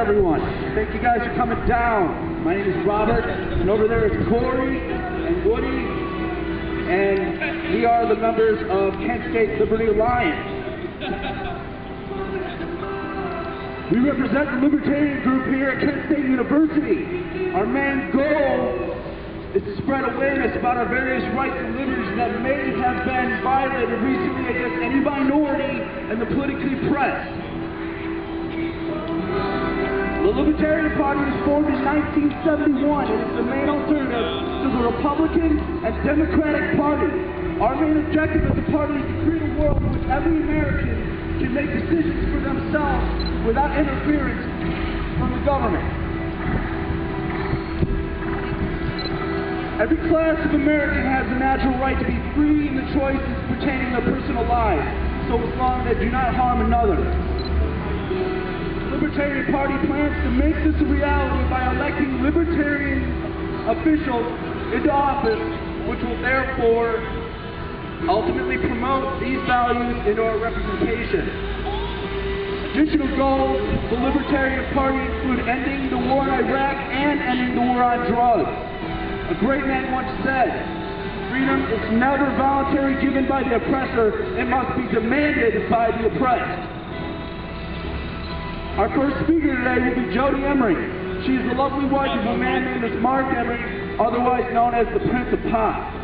everyone. Thank you guys for coming down. My name is Robert, and over there is Corey and Woody, and we are the members of Kent State Liberty Alliance. We represent the libertarian group here at Kent State University. Our main goal is to spread awareness about our various rights and liberties that may have been violated recently against any minority and the politically oppressed. The Libertarian Party was formed in 1971 and is the main alternative to the Republican and Democratic Party. Our main objective as a party is to create a world in which every American can make decisions for themselves without interference from the government. Every class of American has the natural right to be free in the choices pertaining to their personal lives, so as long as they do not harm another. The Libertarian Party plans to make this a reality by electing libertarian officials into office, which will therefore ultimately promote these values into our representation. Additional goals of the Libertarian Party include ending the war in Iraq and ending the war on drugs. A great man once said, freedom is never voluntarily given by the oppressor, it must be demanded by the oppressed. Our first speaker today will be Jody Emery. She is the lovely wife of a man named Mark Emery, otherwise known as the Prince of Pop.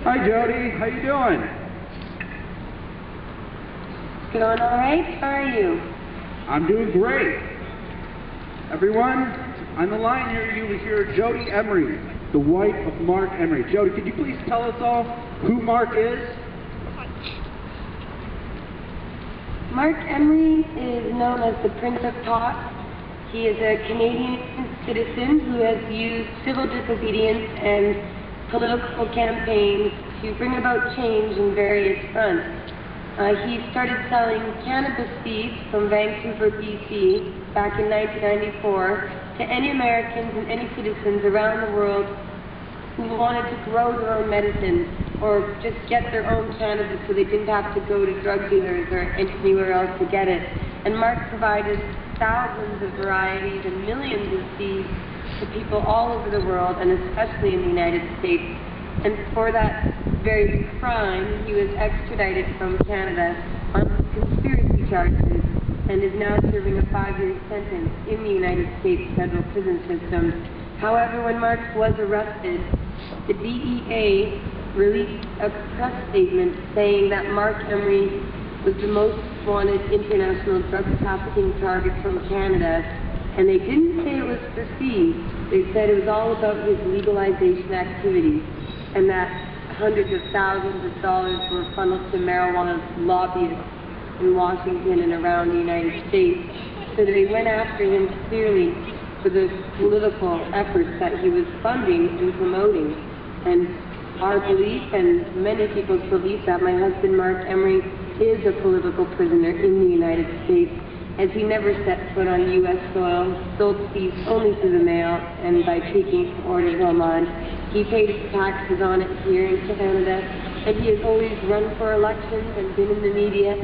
Hi Jody, how you doing? Going all right. How are you? I'm doing great. Everyone, on the line here you will hear Jody Emery, the wife of Mark Emery. Jody, could you please tell us all who Mark is? Mark Emery is known as the Prince of Pop. He is a Canadian citizen who has used civil disobedience and political campaigns to bring about change in various fronts. He started selling cannabis seeds from Vancouver, BC back in 1994 to any Americans and any citizens around the world who wanted to grow their own medicine or just get their own cannabis so they didn't have to go to drug dealers or anywhere else to get it. And Mark provided thousands of varieties and millions of seeds to people all over the world, and especially in the United States. And for that very crime, he was extradited from Canada on conspiracy charges and is now serving a 5-year sentence in the United States federal prison system. However, when Mark was arrested, the DEA released a press statement saying that Mark Emery was the most wanted international drug trafficking target from Canada. And they didn't say it was for seeds. They said it was all about his legalization activities, and that hundreds of thousands of dollars were funneled to marijuana lobbyists in Washington and around the United States. So they went after him clearly for the political efforts that he was funding and promoting. And our belief, and many people's belief, that my husband Mark Emery is a political prisoner in the United States, as he never set foot on U.S. soil, sold seeds only through the mail and by taking orders online. He paid his taxes on it here in Canada, and he has always run for elections and been in the media.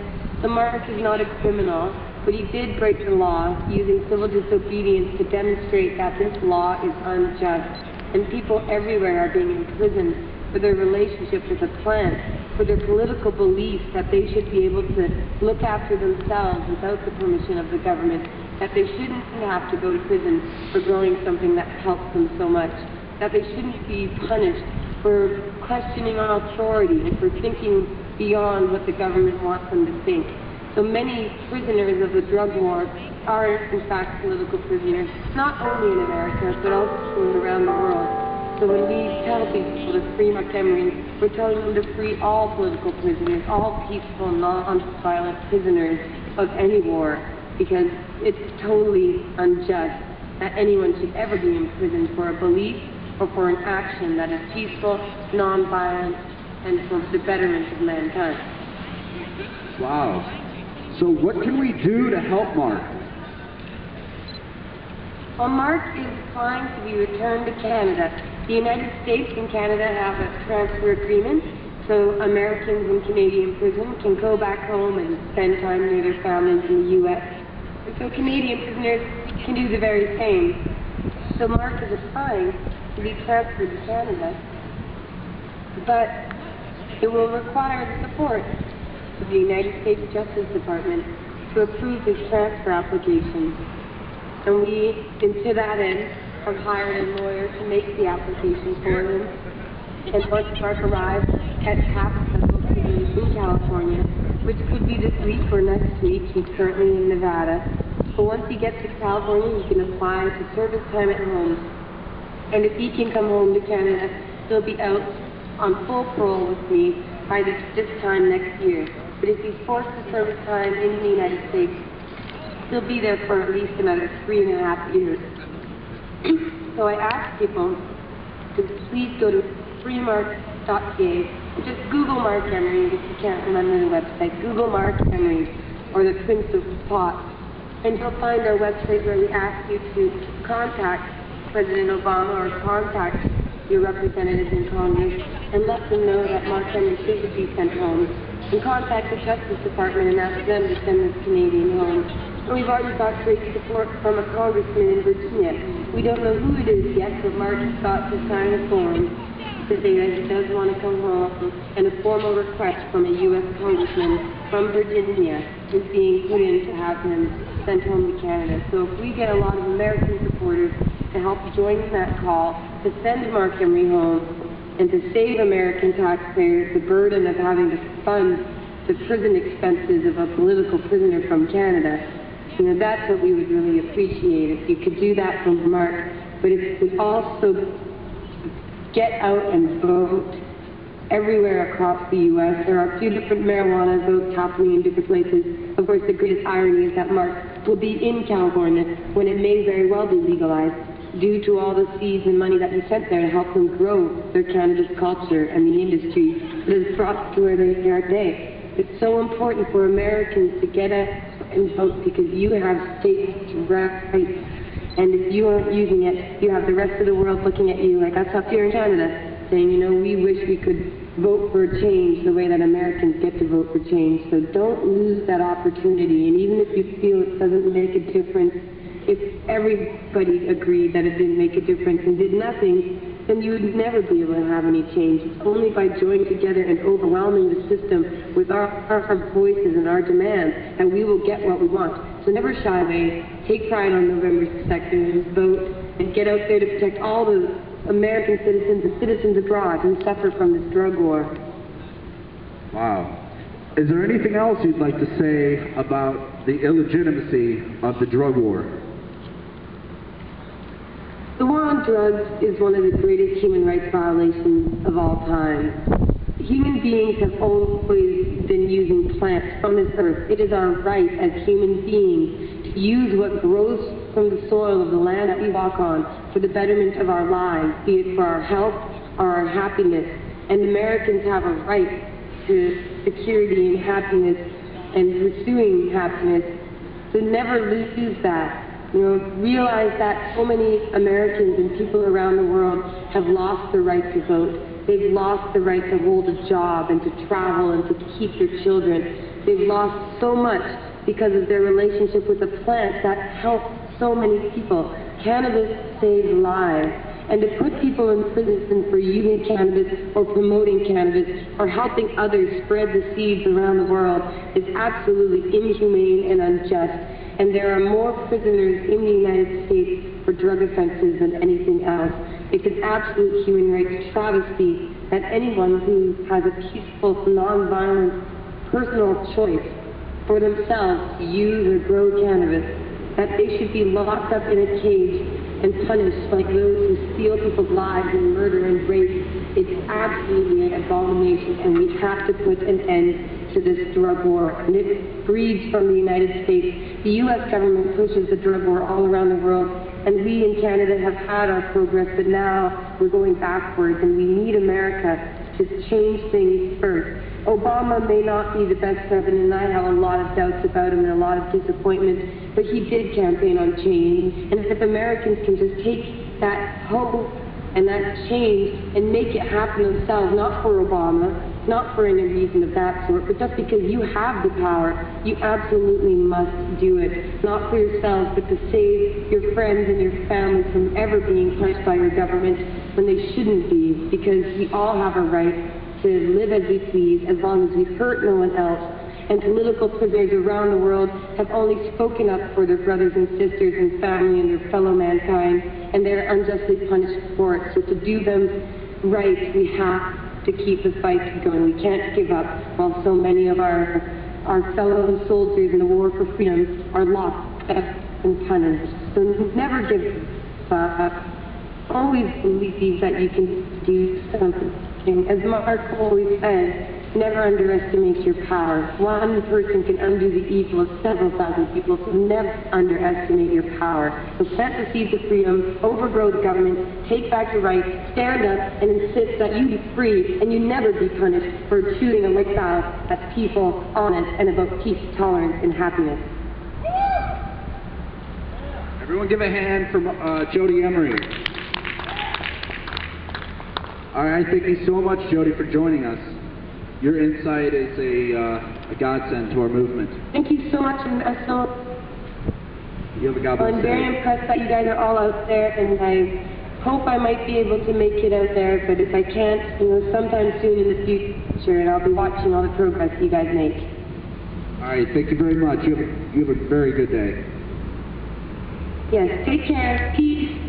So Mark is not a criminal, but he did break the law using civil disobedience to demonstrate that this law is unjust, and people everywhere are being imprisoned for their relationship with the plant, for their political beliefs that they should be able to look after themselves without the permission of the government, that they shouldn't have to go to prison for growing something that helps them so much, that they shouldn't be punished for questioning our authority and for thinking beyond what the government wants them to think. So many prisoners of the drug war are in fact political prisoners, not only in America, but also around the world. So when we tell people to free Mark Emery, we're telling them to free all political prisoners, all peaceful, non-violent prisoners of any war, because it's totally unjust that anyone should ever be imprisoned for a belief or for an action that is peaceful, non-violent, and for the betterment of mankind. Wow. So what can we do to help Mark? Well, Mark is applying to be returned to Canada. The United States and Canada have a transfer agreement, so Americans in Canadian prison can go back home and spend time near their families in the U.S. And so Canadian prisoners can do the very same. So Mark is applying to be transferred to Canada, but it will require the support of the United States Justice Department to approve his transfer application. And we, to that end, have hired a lawyer to make the application for him. And once Mark arrives at Taft Federal Prison in California, which could be this week or next week, he's currently in Nevada. But once he gets to California, he can apply to service time at home. And if he can come home to Canada, he'll be out on full parole with me by this time next year. But if he's forced to service time in the United States, he'll be there for at least another 3.5 years. So I ask people to please go to freemark.ca, just Google Mark Emery if you can't remember the website. Google Mark Emery or the Prince of Pot, and you'll find our website where we ask you to contact President Obama or contact your representatives in Congress and let them know that Mark Emery should be sent home. And contact the Justice Department and ask them to send this Canadian home. And we've already got great support from a congressman in Virginia. We don't know who it is yet, but Mark has got to sign a form to say that he does want to come home, and a formal request from a U.S. congressman from Virginia is being put in to have him sent home to Canada. So if we get a lot of American supporters to help join that call to send Mark Emery home and to save American taxpayers the burden of having to fund the prison expenses of a political prisoner from Canada, you know, that's what we would really appreciate if you could do that for Mark. But if you could also get out and vote everywhere across the U.S. There are a few different marijuana votes happening in different places. Of course, the greatest irony is that Mark will be in California when it may very well be legalized due to all the seeds and money that he sent there to help them grow their cannabis culture and the industry that has brought to where they are today. It's so important for Americans to get out and vote because you have states' rights. And if you aren't using it, you have the rest of the world looking at you like us up here in Canada, saying, you know, we wish we could vote for change the way that Americans get to vote for change. So don't lose that opportunity. And even if you feel it doesn't make a difference, if everybody agreed that it didn't make a difference and did nothing, then you would never be able to have any change. It's only by joining together and overwhelming the system with our voices and our demands that we will get what we want. So never shy away. Take pride on November 2nd, vote, and get out there to protect all the American citizens and citizens abroad who suffer from this drug war. Wow. Is there anything else you'd like to say about the illegitimacy of the drug war? The war on drugs is one of the greatest human rights violations of all time. Human beings have always been using plants from this earth. It is our right as human beings to use what grows from the soil of the land that we walk on for the betterment of our lives, be it for our health or our happiness. And Americans have a right to security and happiness and pursuing happiness. So never lose that. You know, realize that so many Americans and people around the world have lost the right to vote. They've lost the right to hold a job and to travel and to keep their children. They've lost so much because of their relationship with a plant that helps so many people. Cannabis saves lives. And to put people in prison for using cannabis or promoting cannabis or helping others spread the seeds around the world is absolutely inhumane and unjust. And there are more prisoners in the United States for drug offenses than anything else. It's an absolute human rights travesty that anyone who has a peaceful, non-violent, personal choice for themselves to use or grow cannabis, that they should be locked up in a cage and punished like those who steal people's lives and murder and rape. It's absolutely an abomination, and we have to put an end to this drug war. And it breeds from the United States. The U.S. government pushes the drug war all around the world, and we in Canada have had our progress, but now we're going backwards, and we need America to change things first. Obama may not be the best president, and I have a lot of doubts about him and a lot of disappointment, but he did campaign on change. And if Americans can just take that hope and that change and make it happen themselves, not for Obama, not for any reason of that sort, but just because you have the power, you absolutely must do it. Not for yourselves, but to save your friends and your family from ever being punished by your government when they shouldn't be, because we all have a right to live as we please as long as we hurt no one else. And political prisoners around the world have only spoken up for their brothers and sisters and family and their fellow mankind, and they're unjustly punished for it. So to do them right, we have to keep the fight going. We can't give up while so many of our fellow soldiers in the war for freedom are locked up and punished. So never give up. Always believe that you can do something. As Mark always says, never underestimate your power. One person can undo the evil of several thousand people, so never underestimate your power. So plant the seeds of freedom, overgrow the government, take back your rights, stand up and insist that you be free and you never be punished for choosing a lifestyle that's peaceful, honest, and about peace, tolerance, and happiness. Everyone give a hand for Jody Emery. All right, thank you so much, Jody, for joining us. Your insight is a godsend to our movement. Thank you so much. And You have a God bless I'm very day. impressed that you guys are all out there, and I hope I might be able to make it out there, but if I can't, sometime soon in the future, and I'll be watching all the progress you guys make. All right, thank you very much. You have a very good day. Yes, take care. Peace.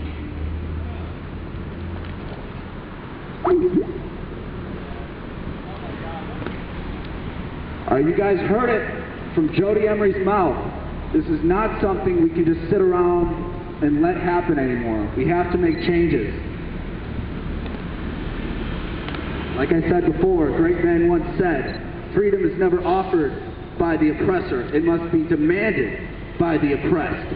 You guys heard it from Jody Emery's mouth. This is not something we can just sit around and let happen anymore. We have to make changes. Like I said before, a great man once said, freedom is never offered by the oppressor. It must be demanded by the oppressed.